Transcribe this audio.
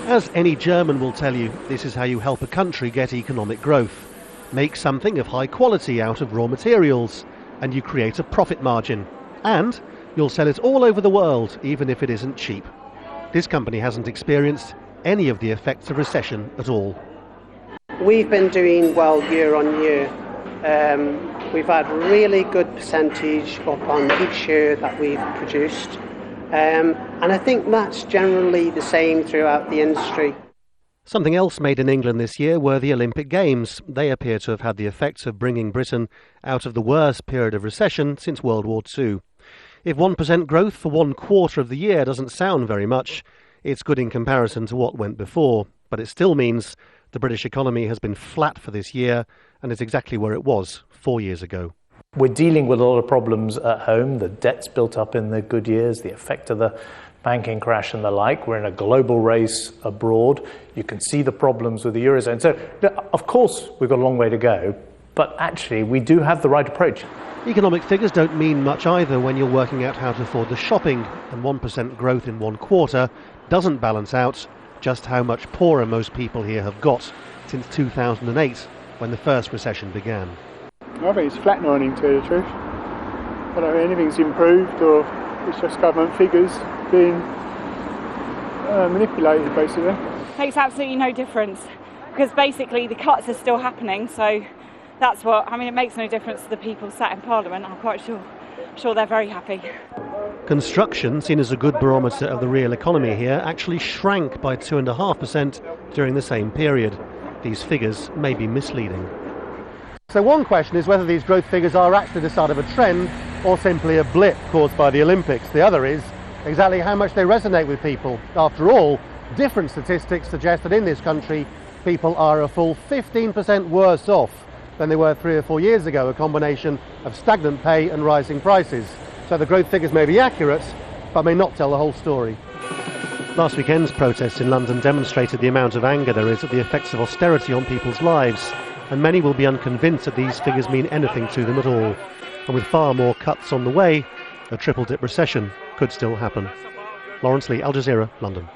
As any German will tell you, this is how you help a country get economic growth. Make something of high quality out of raw materials, and you create a profit margin. And you'll sell it all over the world, even if it isn't cheap. This company hasn't experienced any of the effects of recession at all. We've been doing well year on year. We've had really good percentage up on each year that we've produced. And I think that's generally the same throughout the industry. Something else made in England this year were the Olympic Games. They appear to have had the effects of bringing Britain out of the worst period of recession since World War II. If 1% growth for 1 quarter of the year doesn't sound very much, it's good in comparison to what went before. But it still means the British economy has been flat for this year and is exactly where it was 4 years ago. We're dealing with a lot of problems at home, the debts built up in the good years, the effect of the banking crash and the like. We're in a global race abroad. You can see the problems with the Eurozone. So, of course, we've got a long way to go, but actually we do have the right approach. Economic figures don't mean much either when you're working out how to afford the shopping, and 1% growth in 1 quarter doesn't balance out just how much poorer most people here have got since 2008, when the first recession began. I think it's flatlining, to tell you the truth. I don't think anything's improved, or it's just government figures being manipulated, basically. Makes absolutely no difference, because basically the cuts are still happening, so that's what, I mean, it makes no difference to the people sat in Parliament. I'm quite sure they're very happy. Construction, seen as a good barometer of the real economy here, actually shrank by 2.5% during the same period. These figures may be misleading. So one question is whether these growth figures are actually the start of a trend or simply a blip caused by the Olympics. The other is exactly how much they resonate with people. After all, different statistics suggest that in this country, people are a full 15% worse off than they were 3 or 4 years ago, a combination of stagnant pay and rising prices. So the growth figures may be accurate, but may not tell the whole story. Last weekend's protests in London demonstrated the amount of anger there is at the effects of austerity on people's lives, and many will be unconvinced that these figures mean anything to them at all. And with far more cuts on the way, a triple-dip recession could still happen. Laurence Lee, Al Jazeera, London.